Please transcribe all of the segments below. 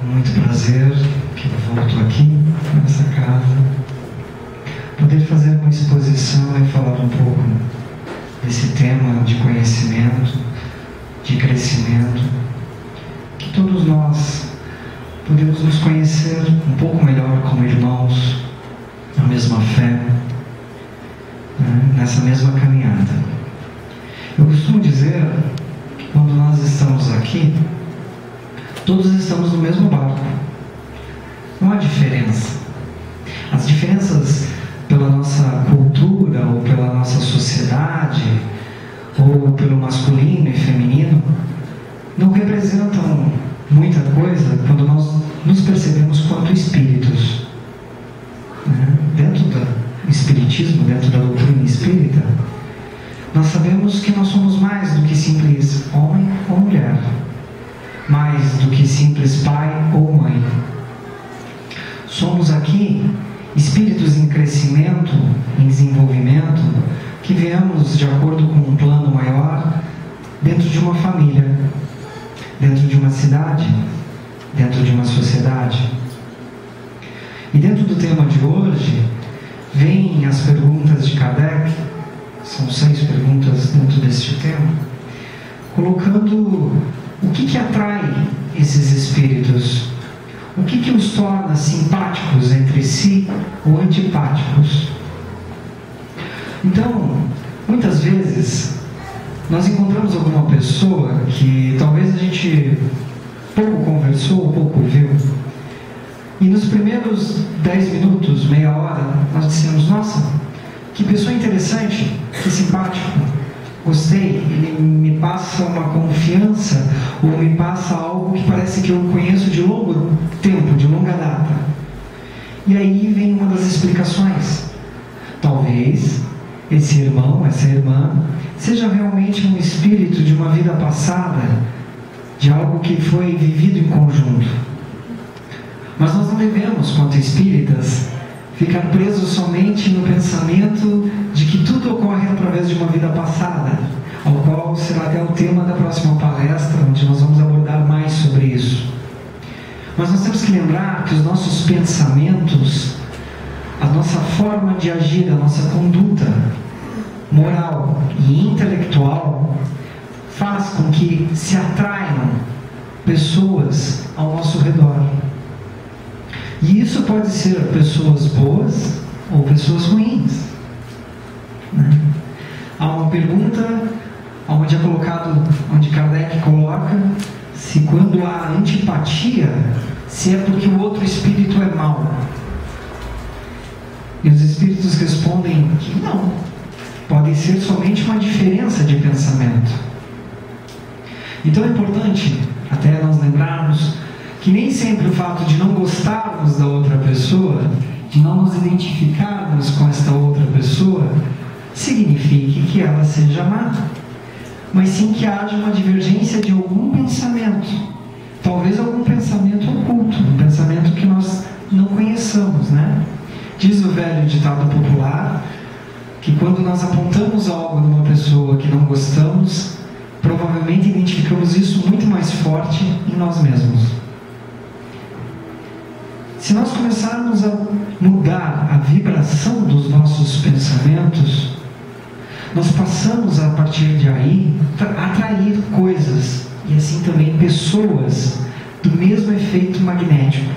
muito prazer que eu volto aqui nessa casa, poder fazer uma exposição e falar um pouco desse tema de conhecimento, de crescimento, que todos nós podemos nos conhecer um pouco melhor como irmãos, na mesma fé, nessa mesma caminhada. Eu costumo dizer que quando nós estamos aqui, todos estamos no mesmo barco. Não há diferença. As diferenças pela nossa cultura, ou pela nossa sociedade, ou pelo masculino e feminino, não representam muita coisa quando nós nos percebemos quanto espíritos. Dentro do espiritismo, dentro da doutrina espírita, nós sabemos que nós somos mais do que simples homem ou mulher, mais do que simples pai ou mãe. Somos aqui espíritos em crescimento, em desenvolvimento, que viemos de acordo com um plano maior, dentro de uma família, dentro de uma cidade, dentro de uma sociedade. E dentro do tema de hoje, vêm as perguntas de Kardec, são 6 perguntas dentro deste tema, colocando o que atrai esses espíritos, o que os torna simpáticos entre si ou antipáticos. Então, muitas vezes, nós encontramos alguma pessoa que talvez a gente pouco conversou, pouco viu, e nos primeiros 10 minutos, meia hora, nós dissemos: nossa, que pessoa interessante, que simpático, gostei, ele me passa uma confiança, ou me passa algo que parece que eu conheço de longo tempo, de longa data. E aí vem uma das explicações. Talvez esse irmão, essa irmã, seja realmente um espírito de uma vida passada, de algo que foi vivido em conjunto. Mas nós não devemos, quanto espíritas, ficar presos somente no pensamento de que tudo ocorre através de uma vida passada, ao qual será até o tema da próxima palestra, onde nós vamos abordar mais sobre isso. Mas nós temos que lembrar que os nossos pensamentos, a nossa forma de agir, a nossa conduta moral e intelectual faz com que se atraiam pessoas ao nosso redor. E isso pode ser pessoas boas ou pessoas ruins. Há uma pergunta onde é colocado, onde Kardec coloca se quando há antipatia, se é porque o outro espírito é mau. E os espíritos respondem que não, pode ser somente uma diferença de pensamento. Então é importante até nós lembrarmos que nem sempre o fato de não gostarmos da outra pessoa, de não nos identificarmos com esta outra pessoa, signifique que ela seja má, mas sim que haja uma divergência de algum pensamento, talvez algum pensamento oculto, um pensamento que nós não conheçamos, Diz o velho ditado popular que quando nós apontamos algo numa pessoa que não gostamos, provavelmente identificamos isso muito mais forte em nós mesmos. Se nós começarmos a mudar a vibração dos nossos pensamentos, nós passamos a partir de aí a atrair coisas e assim também pessoas do mesmo efeito magnético.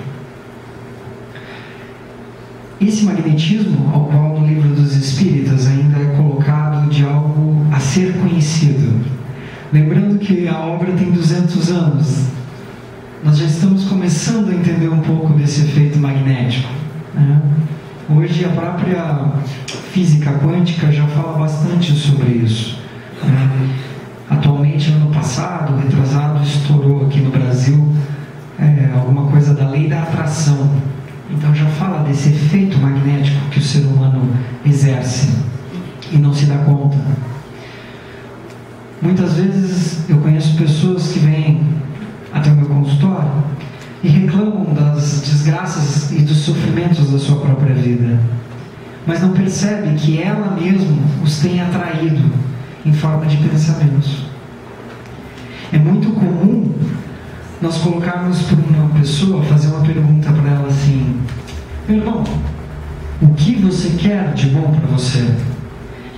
Esse magnetismo, ao qual no Livro dos Espíritos ainda é colocado de algo a ser conhecido. Lembrando que a obra tem 200 anos, nós já estamos começando a entender um pouco desse efeito magnético. Hoje a própria física quântica já fala bastante sobre isso. Atualmente, ano passado, retrasado, estourou aqui no Brasil alguma coisa da lei da atração. Então já fala desse efeito magnético que o ser humano exerce e não se dá conta. Muitas vezes eu conheço pessoas que vêm até o meu consultório e reclamam das desgraças e dos sofrimentos da sua própria vida, mas não percebem que ela mesma os tem atraído em forma de pensamentos. É muito comum nós colocarmos para uma pessoa, fazer uma pergunta para ela assim: meu irmão, o que você quer de bom para você?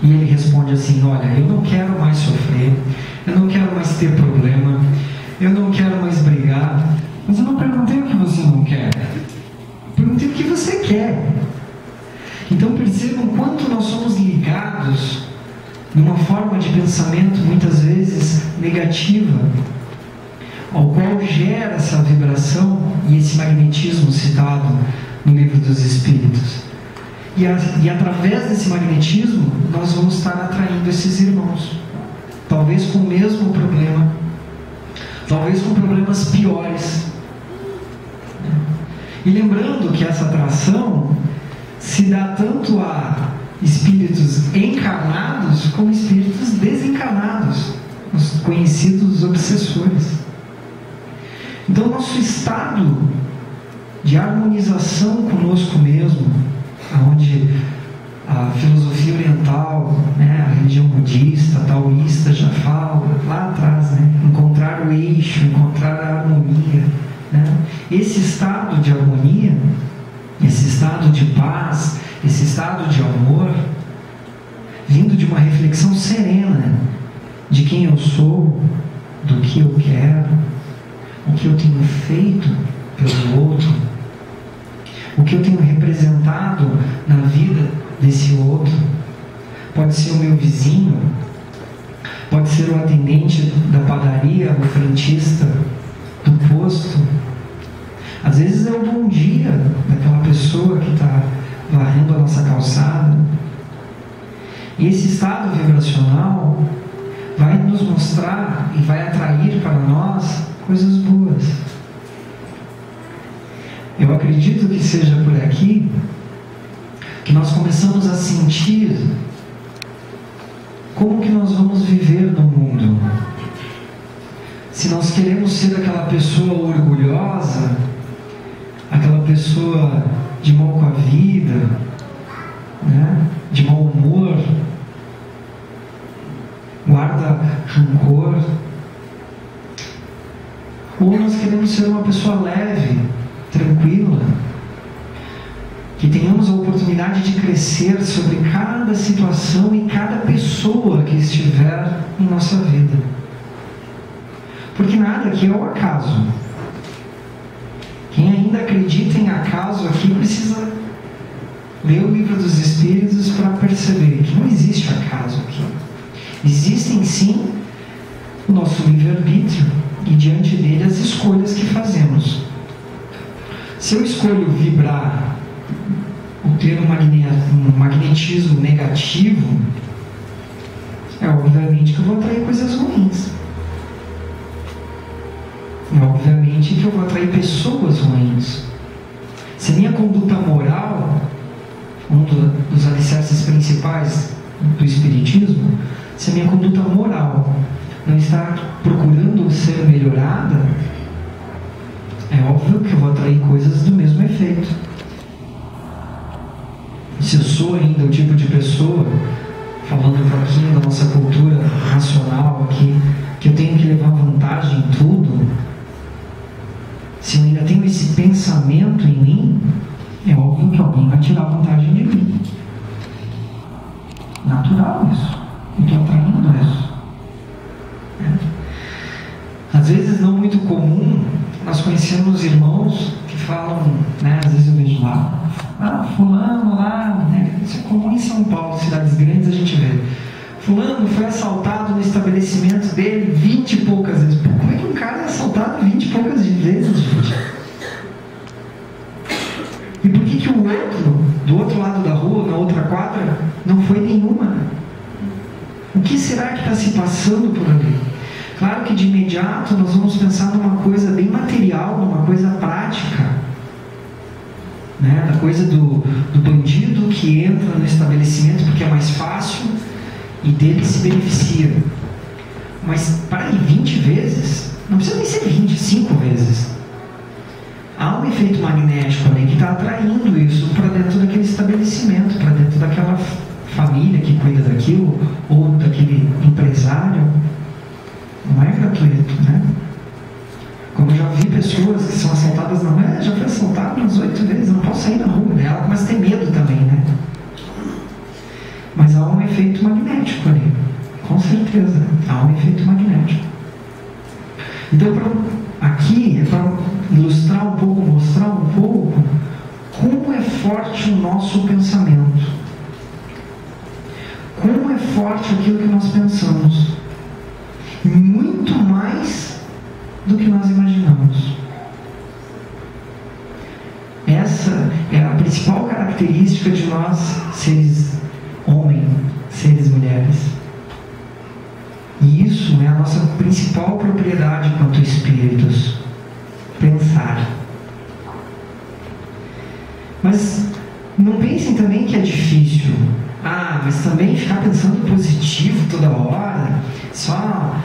E ele responde assim: olha, eu não quero mais sofrer, eu não quero mais ter problema, eu não quero mais brigar. Mas eu não perguntei o que você não quer, eu perguntei o que você quer. Então percebam quanto nós somos ligados numa forma de pensamento muitas vezes negativa, ao qual gera essa vibração e esse magnetismo citado no Livro dos Espíritos. E através desse magnetismo nós vamos estar atraindo esses irmãos, talvez com o mesmo problema, talvez com problemas piores. E lembrando que essa atração se dá tanto a espíritos encarnados como espíritos desencarnados, os conhecidos obsessores. Então nosso estado de harmonização conosco mesmo, onde a filosofia oriental, a religião budista, taoísta já fala lá atrás, encontrar o eixo, encontrar a harmonia, esse estado de harmonia, esse estado de paz, esse estado de amor, vindo de uma reflexão serena de quem eu sou, do que eu quero, o que eu tenho feito pelo outro, o que eu tenho representado na vida desse outro. Pode ser o meu vizinho, pode ser o atendente da padaria, o frentista do posto. Às vezes é o bom dia daquela pessoa que está varrendo a nossa calçada. E esse estado vibracional vai nos mostrar e vai atrair para nós coisas boas. Eu acredito que seja por aqui que nós começamos a sentir como que nós vamos viver no mundo. Se nós queremos ser aquela pessoa orgulhosa, aquela pessoa de mal com a vida, de mau humor, guarda rancor, ou nós queremos ser uma pessoa leve, tranquila, que tenhamos a oportunidade de crescer sobre cada situação e cada pessoa que estiver em nossa vida. Porque nada aqui é o acaso. Quem ainda acredita em acaso aqui precisa ler o Livro dos Espíritos para perceber que não existe acaso aqui. Existem sim o nosso livre-arbítrio e diante dele as escolhas que fazemos. Se eu escolho vibrar ou ter um magnetismo negativo, é obviamente que eu vou atrair coisas ruins. É obviamente que eu vou atrair pessoas ruins. Se a minha conduta moral, um dos alicerces principais do Espiritismo, se a minha conduta moral não está procurando ser melhorada, é óbvio que eu vou atrair coisas do mesmo efeito. Se eu sou ainda o tipo de pessoa, falando um pouquinho da nossa cultura racional aqui, que eu tenho que levar vantagem em tudo, se eu ainda tenho esse pensamento em mim, é óbvio que alguém vai tirar vantagem de mim. Natural isso. Eu estou atraindo isso. Às vezes não muito comum, nós conhecemos irmãos que falam, às vezes eu vejo lá, fulano lá, isso é comum em São Paulo, cidades grandes a gente vê. Fulano foi assaltado no estabelecimento dele 20 e poucas vezes. Pô, como é que um cara é assaltado 20 e poucas vezes, gente? E por que o outro, do outro lado da rua, na outra quadra, não foi nenhuma? O que será que está se passando por ali? Claro que de imediato nós vamos pensar numa coisa bem material, numa coisa prática, da coisa do bandido que entra no estabelecimento porque é mais fácil e dele se beneficia. Mas para ir 20 vezes, não precisa nem ser 25 vezes. Há um efeito magnético ali que está atraindo isso para dentro daquele estabelecimento, para dentro daquela família que cuida daquilo, ou daquele empresário. Não é gratuito, Como eu já vi pessoas que são assaltadas na rua, já foi assaltado umas 8 vezes, eu não posso sair na rua. Ela começa a ter medo também, né? Mas há um efeito magnético ali, com certeza, há um efeito magnético. Então, aqui é para ilustrar um pouco, mostrar um pouco como é forte o nosso pensamento, como é forte aquilo que nós pensamos, muito mais do que nós imaginamos. Essa é a principal característica de nós, seres homens, seres mulheres. E isso é a nossa principal propriedade quanto espíritos: pensar. Mas não pensem também que é difícil. Mas também ficar pensando positivo toda hora, só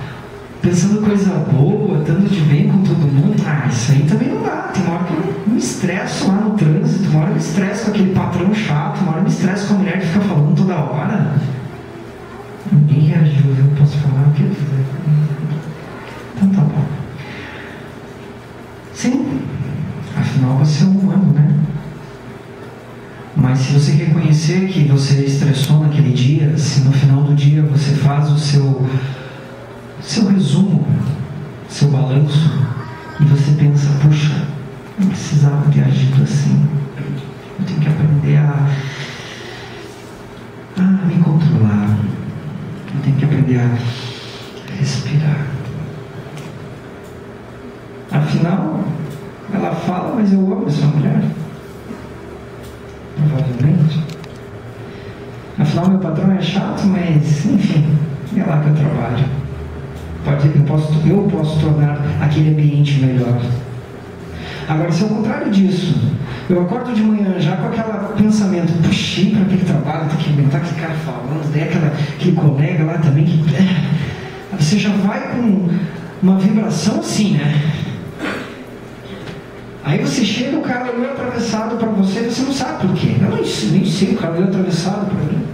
pensando coisa boa, dando de bem com todo mundo. Isso aí também não dá. Tem uma hora que eu me estresso lá no trânsito, uma hora eu me estresso com aquele patrão chato, uma hora eu me estresso com a mulher que fica falando toda hora. Ninguém reagiu, eu posso falar o que eu quiser. Então tá bom. Sim, afinal você é um humano, né? Mas se você reconhecer que você estressou naquele dia, se no final do dia você faz o seu resumo, seu balanço, e você pensa, puxa, não precisava ter agido assim, eu tenho que aprender a me controlar, eu tenho que aprender a respirar. Afinal, ela fala, mas eu amo essa mulher. Provavelmente. Afinal, meu patrão é chato, mas enfim, é lá que eu trabalho. Eu posso tornar aquele ambiente melhor. Agora, se ao contrário disso, eu acordo de manhã já com aquele pensamento, puxei para aquele trabalho, tem que inventar aquele cara falando, daí aquele colega lá também que. Você já vai com uma vibração assim, né? Aí você chega, o cara olhou atravessado para você, você não sabe por quê. Eu nem sei, o cara olhou atravessado para mim.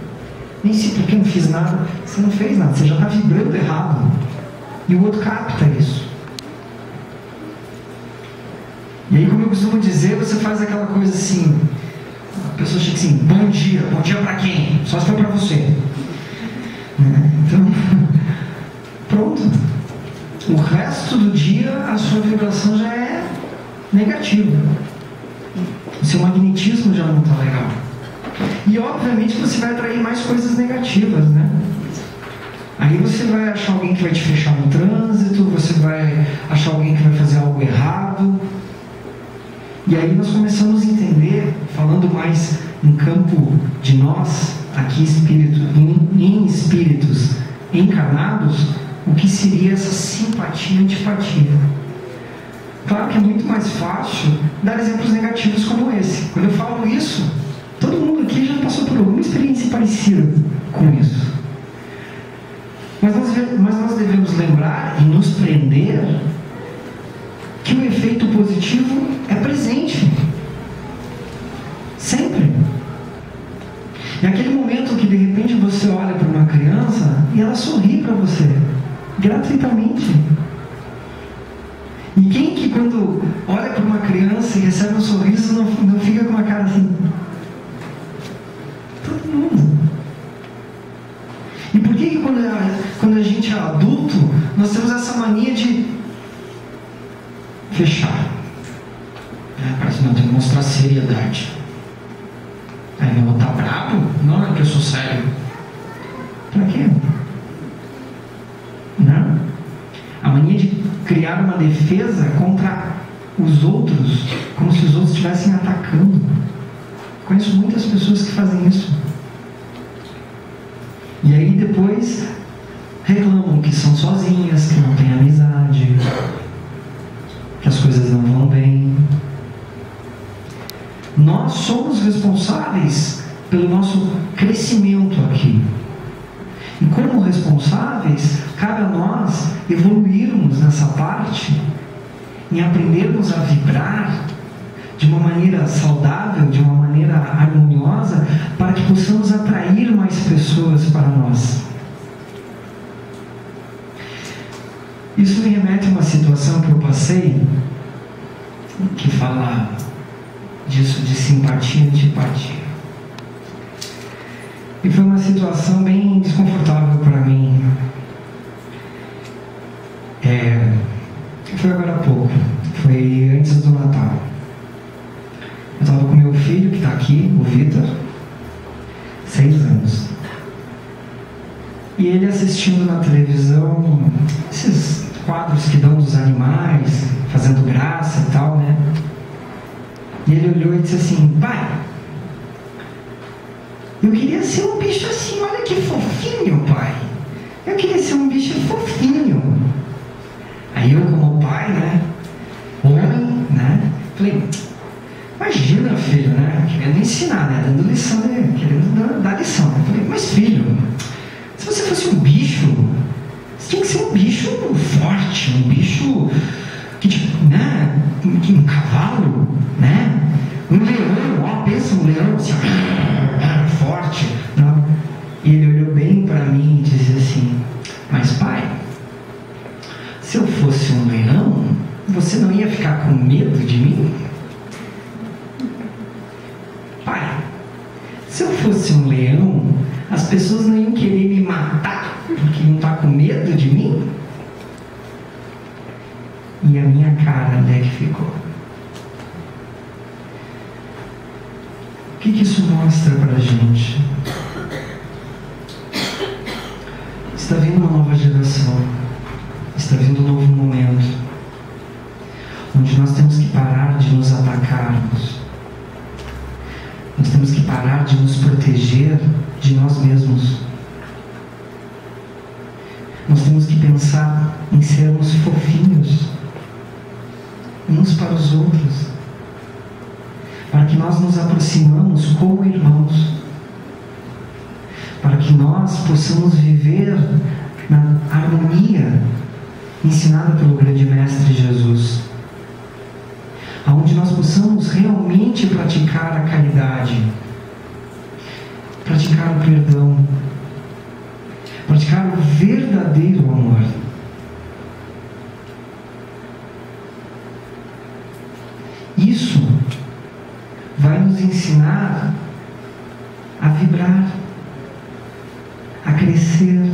Nem sei por que não fiz nada. Você não fez nada, você já está vibrando errado. E o outro capta isso. E aí, como eu costumo dizer, você faz aquela coisa assim, a pessoa chega assim, bom dia para quem? Só se for para você. Então, pronto. O resto do dia, a sua vibração já é negativa. O seu magnetismo já não está legal. E obviamente você vai atrair mais coisas negativas, né? Aí você vai achar alguém que vai te fechar no trânsito, você vai achar alguém que vai fazer algo errado. E aí nós começamos a entender, falando mais em campo de nós, aqui em espíritos encarnados, o que seria essa simpatia e antipatia. Claro que é muito mais fácil dar exemplos negativos como esse. Quando eu falo isso, todo mundo aqui já passou por alguma experiência parecida com isso. Mas nós devemos lembrar e nos prender que o efeito positivo é presente. Sempre. É aquele momento que de repente você olha para uma criança e ela sorri para você, gratuitamente. E quem que quando olha para uma criança e recebe um sorriso não fica com uma cara assim? Todo mundo. E por que quando a gente é adulto, nós temos essa mania de fechar? Parece que não tem que mostrar seriedade. Aí eu vou estar bravo? Não, é que eu sou sério. Pra quê? Não. A mania de criar uma defesa contra os outros, como se os outros estivessem atacando. Conheço muitas pessoas que fazem isso. E aí depois reclamam que são sozinhas, que não têm amizade, que as coisas não vão bem. Nós somos responsáveis pelo nosso crescimento aqui. E como responsáveis, cabe a nós evoluirmos nessa parte, em aprendermos a vibrar de uma maneira saudável, de uma maneira harmoniosa, para que possamos atrair mais pessoas para nós. Isso me remete a uma situação que eu passei fala disso, de simpatia e antipatia. E foi uma situação bem desconfortável para mim. Foi agora há pouco, foi antes do Natal. Eu estava com meu filho, que está aqui, o Vitor, 6 anos. E ele assistindo na televisão esses quadros que dão dos animais, fazendo graça e tal, né? E ele olhou e disse assim: pai, eu queria ser um bicho assim, olha que fofinho, pai. Eu queria ser um bicho fofinho. Aí eu, como pai, né? Homem, né? Falei: imagina, filho, né? Querendo ensinar, né? Dando lição, né? Querendo dar lição. Eu falei: mas filho, se você fosse um bicho, você tinha que ser um bicho forte, um bicho que, tipo, né? Um cavalo, né? Um leão, ó, pensa um leão, assim, forte. Não. E ele olhou bem para mim e disse assim: mas pai, se eu fosse um leão, você não ia ficar com medo de mim? Pai, se eu fosse um leão, as pessoas não iam querer me matar porque iam estar com medo de mim? E a minha cara, onde é que ficou? O que isso mostra para a gente? Está vindo uma nova geração, está vindo um novo momento, onde nós temos que parar de nos atacarmos, nós temos que parar de nos proteger de nós mesmos, nós temos que pensar em sermos fofinhos uns para os outros, para que nós nos aproximamos como irmãos, para que nós possamos viver na harmonia ensinada pelo grande Mestre Jesus, aonde nós possamos realmente praticar a caridade, praticar o perdão, praticar o verdadeiro amor. Isso vai nos ensinar a vibrar, a crescer,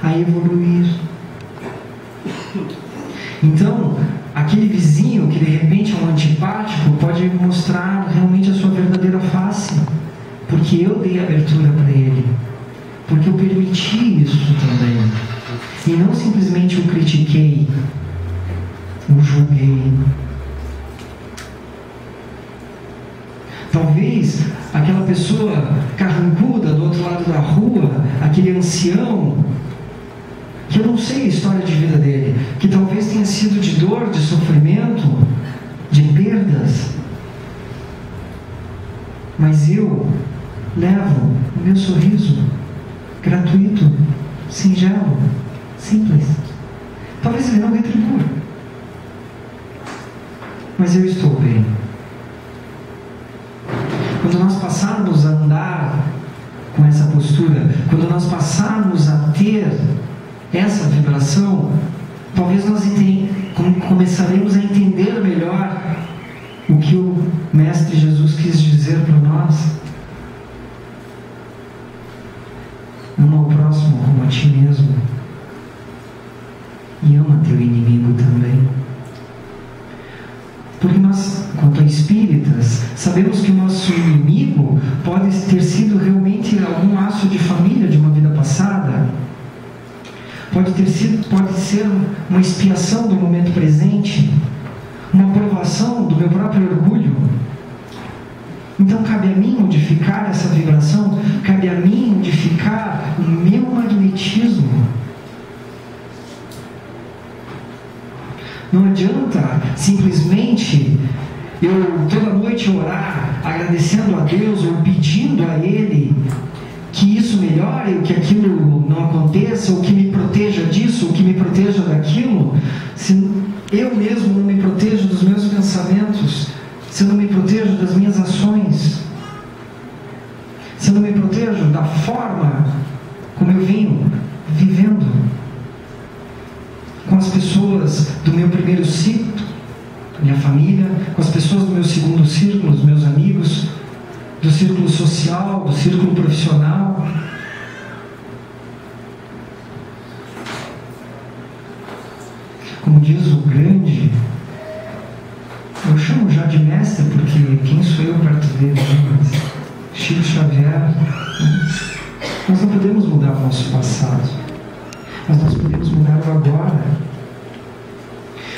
a evoluir. Então, aquele vizinho que de repente é um antipático pode mostrar realmente a sua verdadeira face, porque eu dei abertura para ele, porque eu permiti isso também, e não simplesmente o critiquei, o julguei. Talvez aquela pessoa carrancuda do outro lado da rua, aquele ancião, que eu não sei a história de vida dele, que talvez tenha sido de dor, de sofrimento, de perdas, mas eu levo o meu sorriso gratuito, singelo, simples. Talvez ele não retribua, mas eu estou bem. Quando nós passarmos a andar com essa postura, quando nós passarmos a ter essa vibração, talvez nós começaremos a entender melhor o que o Mestre Jesus quis dizer para nós. Ama o próximo como a ti mesmo, e ama teu inimigo também. Porque nós, quanto a espíritas, sabemos que o nosso inimigo pode ter sido realmente algum laço de família de uma vida passada, pode ser uma expiação do momento presente, uma provação do meu próprio orgulho. Então cabe a mim modificar essa vibração, cabe a mim modificar o meu magnetismo. Não adianta simplesmente eu toda noite orar, agradecendo a Deus ou pedindo a Ele que isso melhore, ou que aquilo não aconteça, ou que me proteja disso, ou que me proteja daquilo, se eu mesmo não me protejo dos meus pensamentos, se eu não me protejo das minhas ações, se eu não me protejo da forma como eu venho vivendo com as pessoas do meu primeiro ciclo, com a minha família, com as pessoas do meu segundo círculo, os meus amigos, do círculo social, do círculo profissional. Como diz o grande, eu chamo já de mestre porque quem sou eu perto dele? Chico Xavier. Nós não podemos mudar o nosso passado, mas nós podemos mudar o agora.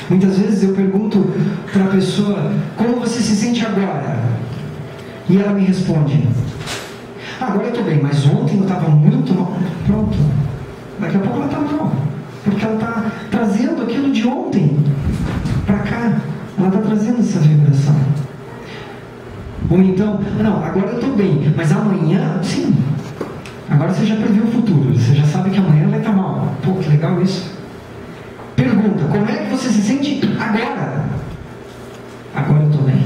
Muitas vezes eu pergunto para a pessoa: como você se sente agora? E ela me responde: agora eu estou bem, mas ontem eu estava muito mal. Pronto, daqui a pouco ela está mal, porque ela está trazendo aquilo de ontem para cá. Ela está trazendo essa vibração. Ou então: não, agora eu estou bem, mas amanhã, sim. Agora você já previu o futuro, você já sabe que amanhã vai estar mal. Pô, que legal isso. Pergunta: como é que você se sente agora? Agora eu estou bem.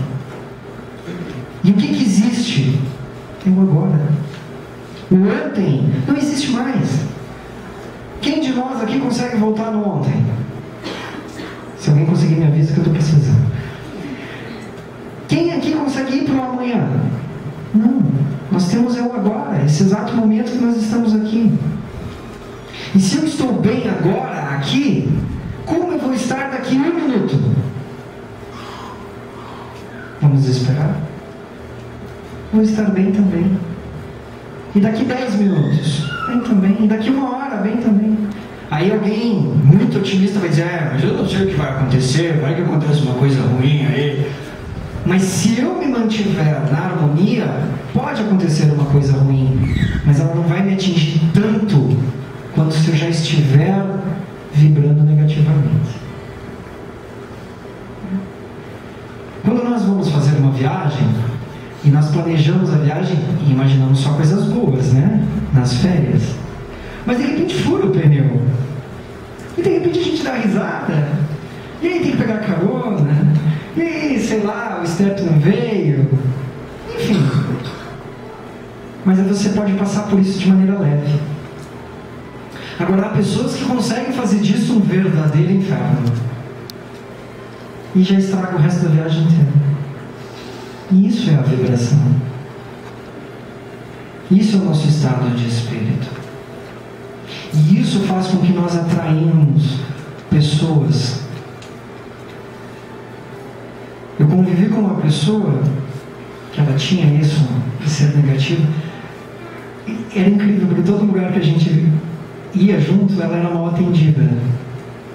E o que existe? Tem o agora. O ontem não existe mais. Quem de nós aqui consegue voltar no ontem? Se alguém conseguir, me avisa que eu estou precisando. Quem aqui consegue ir para o amanhã? Não. Nós temos o agora, esse exato momento que nós estamos aqui. E se eu estou bem agora, aqui, como eu vou estar daqui 1 minuto? Vamos esperar? Vou estar bem também. E daqui 10 minutos? Bem também. E daqui 1 hora? Bem também. Aí alguém muito otimista vai dizer: mas eu não sei o que vai acontecer, vai que acontece uma coisa ruim aí. Mas se eu me mantiver na harmonia, pode acontecer uma coisa ruim, mas ela não vai me atingir tanto quanto se eu já estiver vibrando negativamente. Quando nós vamos fazer uma viagem, e nós planejamos a viagem e imaginamos só coisas boas, né? Nas férias. Mas de repente fura o pneu. E de repente a gente dá risada. E aí tem que pegar carona. E aí, sei lá, o esteto não veio. Enfim. Mas você pode passar por isso de maneira leve. Agora, há pessoas que conseguem fazer disso um verdadeiro inferno. E já estraga o resto da viagem inteira. E isso é a vibração. Isso é o nosso estado de espírito. E isso faz com que nós atraímos pessoas. Eu convivi com uma pessoa que ela tinha isso, de ser negativo. Era incrível, porque todo lugar que a gente ia junto, ela era mal atendida.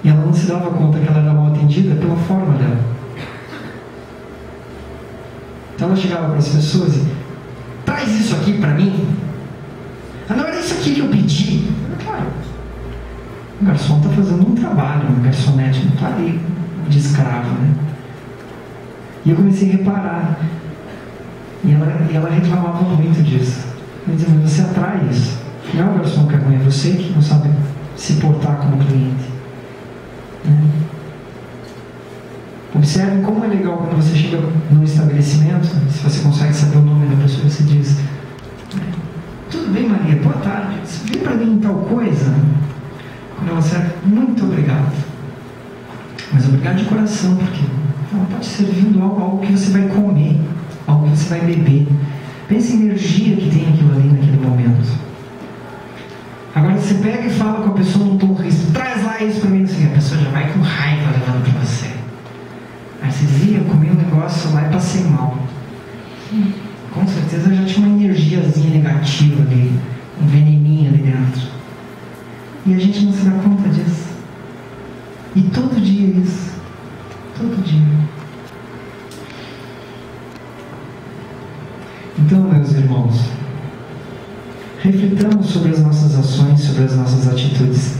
E ela não se dava conta que ela era mal atendida pela forma dela. Então ela chegava para as pessoas e: traz isso aqui para mim. Ah, não era isso aqui que eu pedi. Claro, o garçom está fazendo um trabalho, um garçonete não está ali de escravo, né? E eu comecei a reparar. E ela reclamava muito disso. Eu dizia: mas você atrai isso. Não é o garçom que é ruim, é você que não sabe se portar como cliente. Observe como é legal quando você chega num estabelecimento, se você consegue saber o nome da pessoa, você diz: tudo bem, Maria, boa tarde, vem para mim tal coisa. Quando ela serve: muito obrigado. Mas obrigado de coração, porque ela está te servindo algo que você vai comer, algo que você vai beber. Pense a energia que tem aquilo ali naquele momento. Agora você pega e fala com a pessoa num tom ríspido: traz lá isso para mim, assim, a pessoa já vai com raiva levando para você. Aí você dizia: eu comi um negócio lá e passei mal. Com certeza eu já tinha uma energiazinha negativa ali, um veneninho ali dentro. E a gente não se dá conta disso. E todo dia isso. Todo dia. Então, meus irmãos, reflitamos sobre as nossas ações, sobre as nossas atitudes.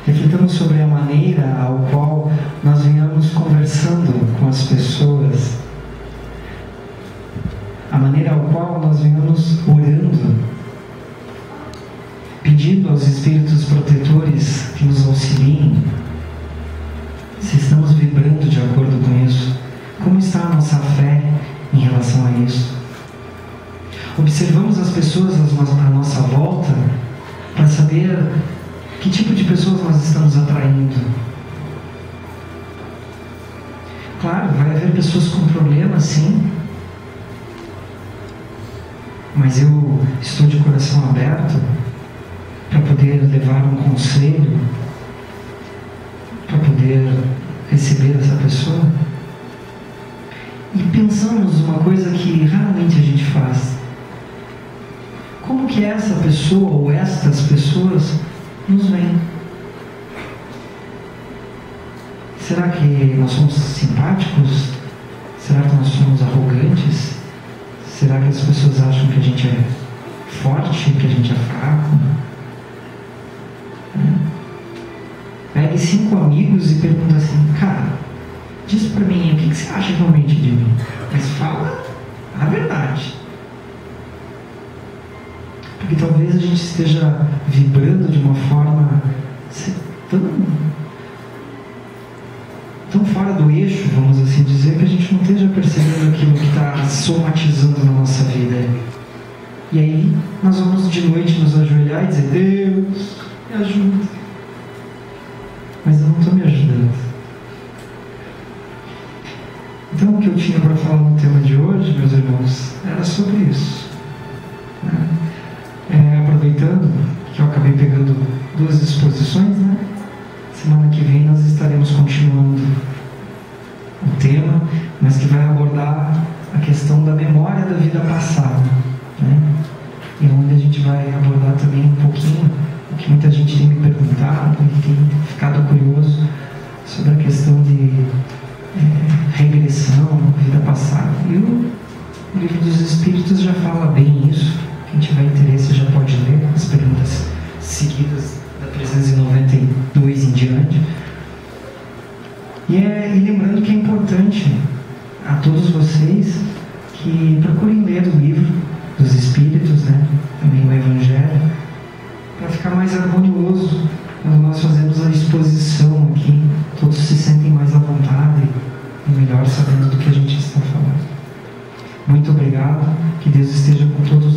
Reflitamos sobre a maneira ao qual nós venhamos conversando com as pessoas, a maneira ao qual nós venhamos orando, pedindo aos espíritos protetores que nos auxiliem, se estamos vibrando de acordo com isso, como está a nossa fé em relação a isso. Observamos as pessoas à nossa volta para saber que tipo de pessoas nós estamos atraindo. Claro, vai haver pessoas com problemas, sim. Mas eu estou de coração aberto para poder levar um conselho, para poder receber essa pessoa. E pensamos uma coisa que raramente a gente faz. Como que essa pessoa ou estas pessoas nos veem? Será que nós somos simpáticos? Será que nós somos arrogantes? Será que as pessoas acham que a gente é forte, que a gente é fraco? Pegue 5 amigos e pergunta assim: cara, diz pra mim, o que você acha realmente de mim? Mas fala a verdade. Porque talvez a gente esteja vibrando de uma forma tão fora do eixo, vamos assim dizer, que a gente não esteja percebendo aquilo que está somatizando na nossa vida. E aí nós vamos de noite nos ajoelhar e dizer: Deus, me ajuda. Mas eu não estou me ajudando. Então o que eu tinha para falar no tema de hoje, meus irmãos, era sobre isso. Aproveitando que eu acabei pegando 2 exposições, né? Semana que vem nós estaremos continuando o tema, mas que vai abordar a questão da memória da vida passada, né? E onde a gente vai abordar também um pouquinho o que muita gente tem me perguntado e tem ficado curioso sobre a questão de regressão, vida passada. E o Livro dos Espíritos já fala bem isso. Quem tiver interesse já pode ler as perguntas seguidas da 392 em diante. E lembrando que é importante a todos vocês que procurem ler o Livro dos Espíritos, né? Também o Evangelho, para ficar mais harmonioso quando nós fazemos a exposição aqui. Todos se sentem mais à vontade e melhor sabendo do que a gente está falando. Muito obrigado, que Deus esteja com todos